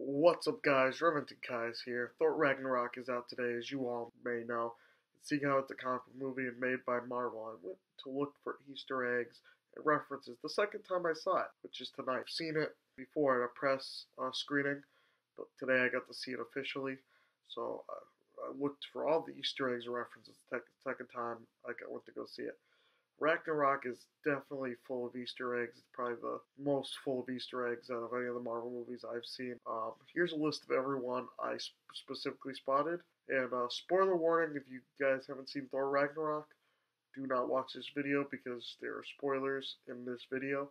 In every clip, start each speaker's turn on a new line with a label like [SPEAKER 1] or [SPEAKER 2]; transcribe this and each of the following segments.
[SPEAKER 1] What's up, guys? Remington Keyes here. Thor Ragnarok is out today, as you all may know. Seeing how it's a comic book movie and made by Marvel, I went to look for Easter eggs and references the second time I saw it, which is tonight. I've seen it before at a press screening, but today I got to see it officially. So I looked for all the Easter eggs and references the second time I went to go see it. Ragnarok is definitely full of Easter eggs. It's probably the most full of Easter eggs out of any of the Marvel movies I've seen. Here's a list of everyone I specifically spotted. And spoiler warning, if you guys haven't seen Thor Ragnarok, do not watch this video because there are spoilers in this video.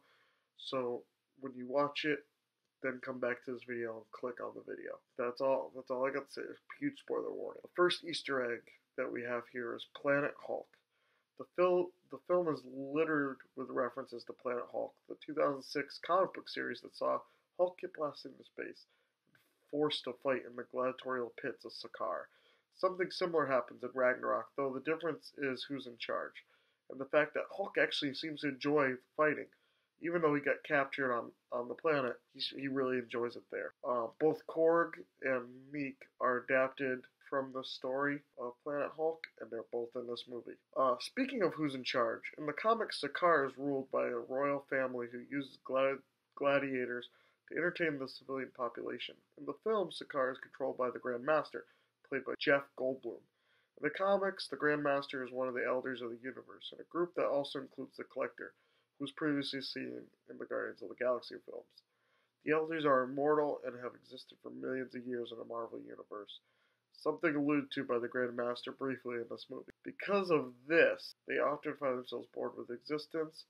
[SPEAKER 1] So when you watch it, then come back to this video and click on the video. That's all I got to say. Huge spoiler warning. The first Easter egg that we have here is Planet Hulk. The film is littered with references to Planet Hulk, the 2006 comic book series that saw Hulk get blasted into space and forced to fight in the gladiatorial pits of Sakaar. Something similar happens in Ragnarok, though the difference is who's in charge, and the fact that Hulk actually seems to enjoy fighting. Even though he got captured on the planet, he really enjoys it there. Both Korg and Meek are adapted from the story of Planet Hulk, and they're both in this movie. Speaking of who's in charge, in the comics, Sakaar is ruled by a royal family who uses gladiators to entertain the civilian population. In the film, Sakaar is controlled by the Grandmaster, played by Jeff Goldblum. In the comics, the Grandmaster is one of the Elders of the Universe, and a group that also includes the Collector, who was previously seen in the Guardians of the Galaxy films. The Elders are immortal and have existed for millions of years in the Marvel Universe, something alluded to by the Grandmaster briefly in this movie. Because of this, they often find themselves bored with existence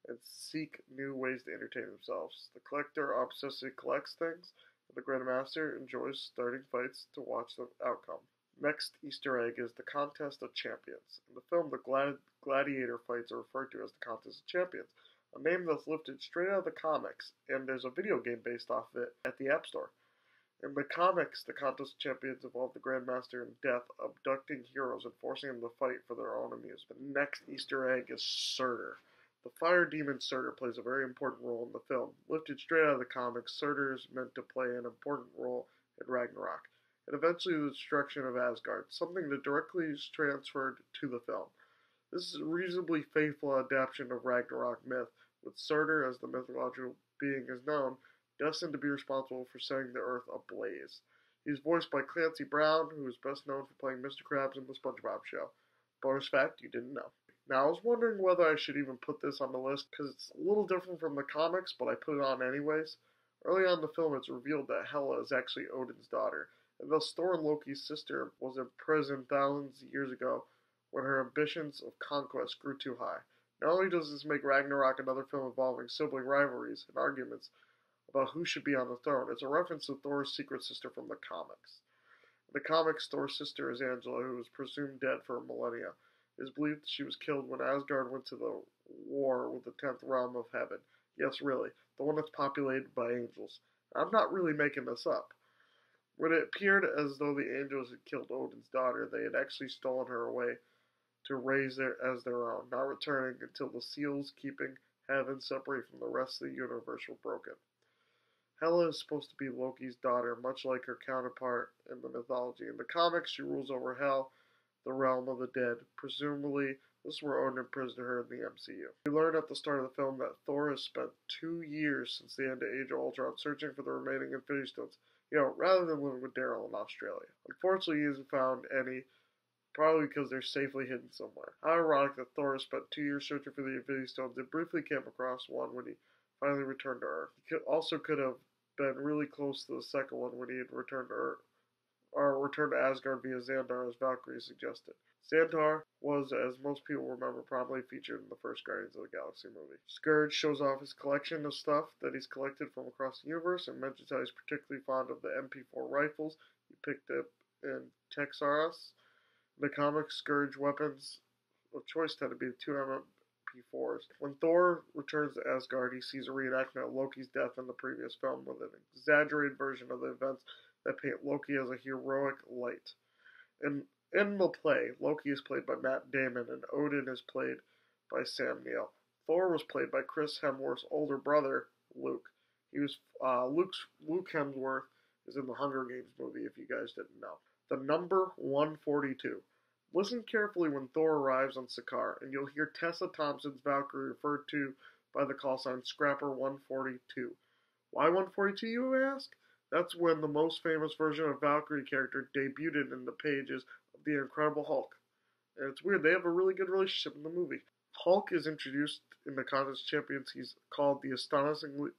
[SPEAKER 1] and seek new ways to entertain themselves. The Collector obsessively collects things, and the Grandmaster enjoys starting fights to watch the outcome. Next Easter egg is the Contest of Champions. In the film, the gladiator fights are referred to as the Contest of Champions, a name that's lifted straight out of the comics, and there's a video game based off of it at the App Store. In the comics, the Contest of Champions involve the Grandmaster in death abducting heroes and forcing them to fight for their own amusement. The next Easter egg is Serdar. The fire demon Serdar plays a very important role in the film. Lifted straight out of the comics, Serdar is meant to play an important role in Ragnarok, and eventually the destruction of Asgard, something that directly is transferred to the film. This is a reasonably faithful adaptation of Ragnarok myth, with Serdar, as the mythological being is known, destined to be responsible for setting the Earth ablaze. He's voiced by Clancy Brown, who is best known for playing Mr. Krabs in The SpongeBob Show. Bonus fact, you didn't know. Now, I was wondering whether I should even put this on the list, because it's a little different from the comics, but I put it on anyways. Early on in the film, it's revealed that Hela is actually Odin's daughter, and thus Thor and Loki's sister was imprisoned thousands of years ago when her ambitions of conquest grew too high. Not only does this make Ragnarok another film involving sibling rivalries and arguments about who should be on the throne, it's a reference to Thor's secret sister from the comics. In the comics, Thor's sister is Angela, who is presumed dead for millennia. It is believed she was killed when Asgard went to the war with the 10th realm of heaven. Yes, really, the one that's populated by angels. I'm not really making this up. When it appeared as though the angels had killed Odin's daughter, they had actually stolen her away to raise her as their own, not returning until the seals keeping heaven separate from the rest of the universe were broken. Hela is supposed to be Loki's daughter, much like her counterpart in the mythology. In the comics, she rules over Hel, the realm of the dead. Presumably, this is where Odin imprisoned her in the MCU. We learn at the start of the film that Thor has spent 2 years since the end of Age of Ultron searching for the remaining Infinity Stones, rather than living with Daryl in Australia. Unfortunately, he hasn't found any, probably because they're safely hidden somewhere. How ironic that Thor has spent 2 years searching for the Infinity Stones and briefly came across one when he finally returned to Earth. He could have been really close to the second one when he had returned to Earth, or returned to Asgard via Xandar, as Valkyrie suggested. Xandar was, as most people remember, prominently featured in the first Guardians of the Galaxy movie. Scourge shows off his collection of stuff that he's collected from across the universe and mentions how he's particularly fond of the MP4 rifles he picked up in Texaris. In the comics, Scourge weapons of choice tend to be the 2 MP4s. When Thor returns to Asgard, he sees a reenactment of Loki's death in the previous film with an exaggerated version of the events that paint Loki as a heroic light. In the play, Loki is played by Matt Damon and Odin is played by Sam Neill. Thor was played by Chris Hemsworth's older brother, Luke. Luke Hemsworth is in the Hunger Games movie, if you guys didn't know. The number 142. Listen carefully when Thor arrives on Sakaar, and you'll hear Tessa Thompson's Valkyrie referred to by the call sign Scrapper 142. Why 142, you ask? That's when the most famous version of Valkyrie character debuted in the pages of The Incredible Hulk. And it's weird, they have a really good relationship in the movie. Hulk is introduced in the Contest Champions. He's called the Astonishingly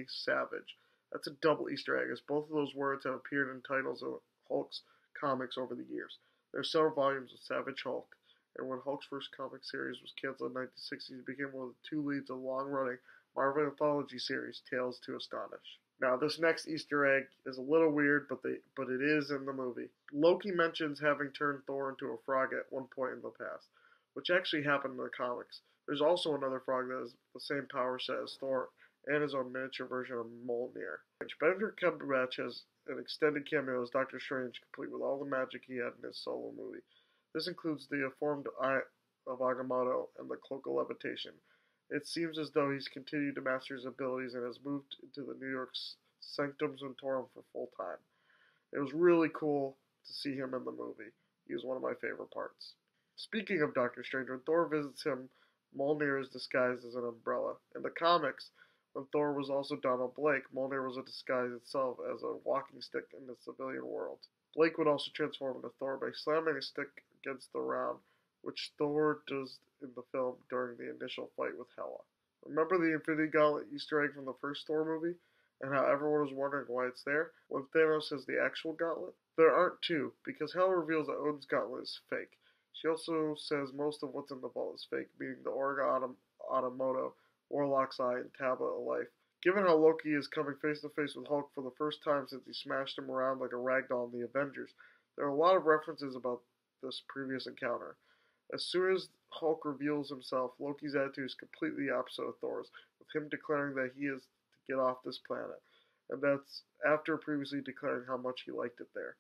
[SPEAKER 1] Savage. That's a double Easter egg, as both of those words have appeared in titles of Hulk's comics over the years. There are several volumes of Savage Hulk, and when Hulk's first comic series was canceled in the 1960s, he became one of the two leads of the long-running Marvel anthology series, Tales to Astonish. Now, this next Easter egg is a little weird, but it is in the movie. Loki mentions having turned Thor into a frog at one point in the past, which actually happened in the comics. There's also another frog that has the same power set as Thor, and his own miniature version of Mjolnir. Benedict Cumberbatch has an extended cameo as Doctor Strange, complete with all the magic he had in his solo movie. This includes the formed eye of Agamotto and the cloak of levitation. It seems as though he's continued to master his abilities and has moved into the New York's Sanctum Sanctorum for full time. It was really cool to see him in the movie. He was one of my favorite parts. Speaking of Doctor Strange, when Thor visits him, Mjolnir is disguised as an umbrella. In the comics, when Thor was also Donald Blake, Mjolnir was a disguise itself as a walking stick in the civilian world. Blake would also transform into Thor by slamming a stick against the round, which Thor does in the film during the initial fight with Hela. Remember the Infinity Gauntlet Easter egg from the first Thor movie? And how everyone was wondering why it's there? When Thanos has the actual gauntlet? There aren't two, because Hela reveals that Odin's gauntlet is fake. She also says most of what's in the vault is fake, meaning the Orga Automoto, Warlock's Eye, and Tablet of Life. Given how Loki is coming face to face with Hulk for the first time since he smashed him around like a ragdoll in the Avengers, there are a lot of references about this previous encounter. As soon as Hulk reveals himself, Loki's attitude is completely opposite of Thor's, with him declaring that he is to get off this planet, and that's after previously declaring how much he liked it there.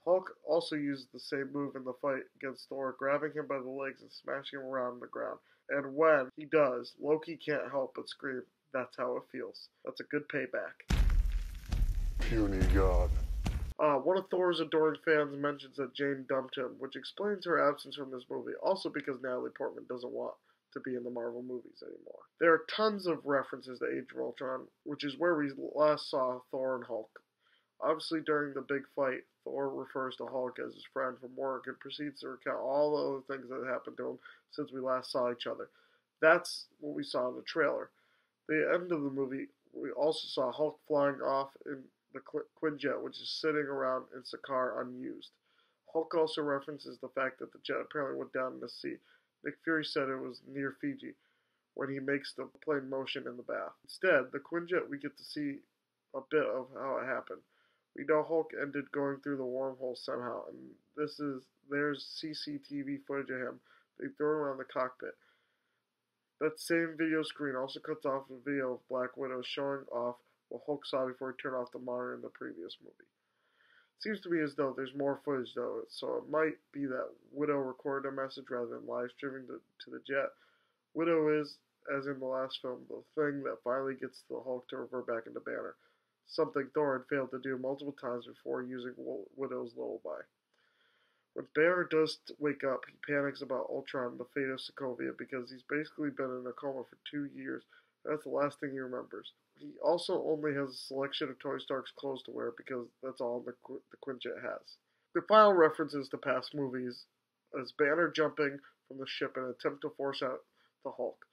[SPEAKER 1] Hulk also uses the same move in the fight against Thor, grabbing him by the legs and smashing him around on the ground. And when he does, Loki can't help but scream, "That's how it feels." That's a good payback.
[SPEAKER 2] Puny god.
[SPEAKER 1] One of Thor's adoring fans mentions that Jane dumped him, which explains her absence from this movie, also because Natalie Portman doesn't want to be in the Marvel movies anymore. There are tons of references to Age of Ultron, which is where we last saw Thor and Hulk. Obviously, during the big fight, Thor refers to Hulk as his friend from work and proceeds to recount all the other things that happened to him since we last saw each other. That's what we saw in the trailer. The end of the movie, we also saw Hulk flying off in the Quinjet, which is sitting around in Sakaar unused. Hulk also references the fact that the jet apparently went down in the sea. Nick Fury said it was near Fiji when he makes the plane motion in the bath. Instead, the Quinjet, we get to see a bit of how it happened. We know Hulk ended going through the wormhole somehow, and there's CCTV footage of him being thrown around the cockpit. That same video screen also cuts off a video of Black Widow showing off what Hulk saw before he turned off the monitor in the previous movie. It seems to me as though there's more footage though, so it might be that Widow recorded a message rather than live streaming to the jet. Widow is, as in the last film, the thing that finally gets the Hulk to revert back into Banner, something Thor had failed to do multiple times before using Widow's lullaby. When Banner does wake up, he panics about Ultron and the fate of Sokovia because he's basically been in a coma for 2 years. That's the last thing he remembers. He also only has a selection of Tony Stark's clothes to wear because that's all the Quinjet has. The final references to past movies is Banner jumping from the ship in an attempt to force out the Hulk.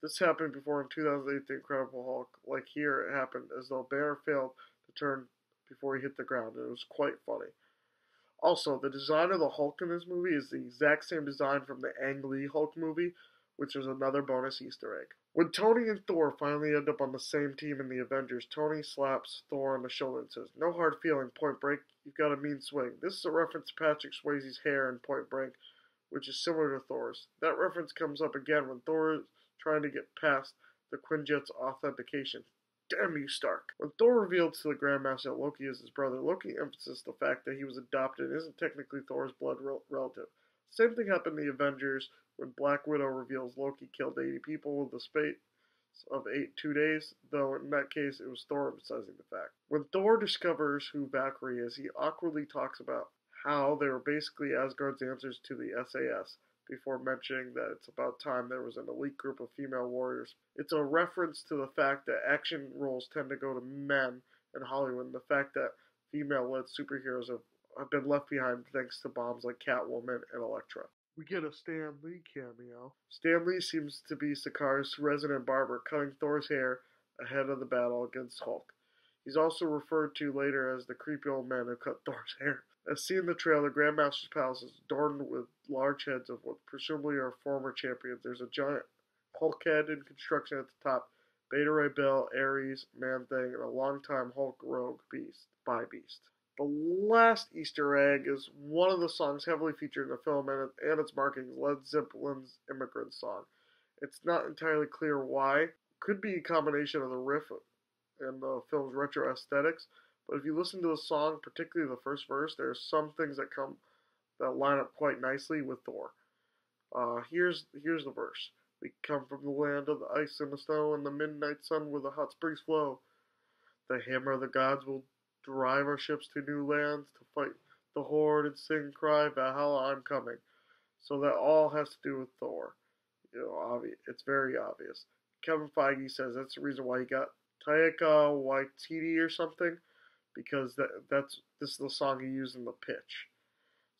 [SPEAKER 1] This happened before in 2008, The Incredible Hulk. Like here, it happened as though Banner failed to turn before he hit the ground, and it was quite funny. Also, the design of the Hulk in this movie is the exact same design from the Ang Lee Hulk movie, which is another bonus Easter egg. When Tony and Thor finally end up on the same team in the Avengers, Tony slaps Thor on the shoulder and says, "No hard feeling, Point Break, you've got a mean swing." This is a reference to Patrick Swayze's hair in Point Break, which is similar to Thor's. That reference comes up again when Thor is trying to get past the Quinjet's authentication. Damn you, Stark. When Thor revealed to the Grandmaster that Loki is his brother, Loki emphasized the fact that he was adopted and isn't technically Thor's blood relative. Same thing happened in the Avengers when Black Widow reveals Loki killed 80 people with the of 2 days, though in that case it was Thor emphasizing the fact. When Thor discovers who Valkyrie is, he awkwardly talks about how they were basically Asgard's answers to the SAS, before mentioning that it's about time there was an elite group of female warriors. It's a reference to the fact that action roles tend to go to men in Hollywood, and the fact that female-led superheroes have been left behind thanks to bombs like Catwoman and Elektra. We get a Stan Lee cameo. Stan Lee seems to be Sakar's resident barber, cutting Thor's hair ahead of the battle against Hulk. He's also referred to later as the creepy old man who cut Thor's hair. As seen in the trailer, Grandmaster's palace is adorned with large heads of what presumably are former champions. There's a giant Hulk head in construction at the top, Beta Ray Bill, Ares, Man-Thing, and a longtime Hulk rogue beast, Beast. The last Easter egg is one of the songs heavily featured in the film, and its marketing is Led Zeppelin's Immigrant Song. It's not entirely clear why. Could be a combination of the riff and the film's retro aesthetics, but if you listen to the song, particularly the first verse, there are some things that line up quite nicely with Thor. Here's the verse. We come from the land of the ice and the snow and the midnight sun where the hot springs flow. The hammer of the gods will drive our ships to new lands to fight the horde and sing, cry, Valhalla, I'm coming. So that all has to do with Thor. It's very obvious. Kevin Feige says that's the reason why he got Taika Waititi or something, because this is the song he used in the pitch.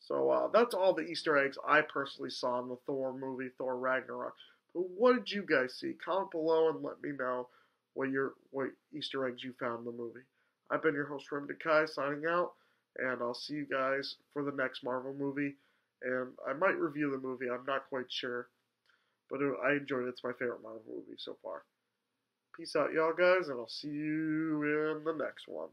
[SPEAKER 1] So that's all the Easter eggs I personally saw in the Thor movie, Thor Ragnarok. But what did you guys see? Comment below and let me know what Easter eggs you found in the movie. I've been your host, Remington Keyes, signing out, and I'll see you guys for the next Marvel movie. And I might review the movie, I'm not quite sure, but I enjoyed it. It's my favorite Marvel movie so far. Peace out, y'all guys, and I'll see you in the next one.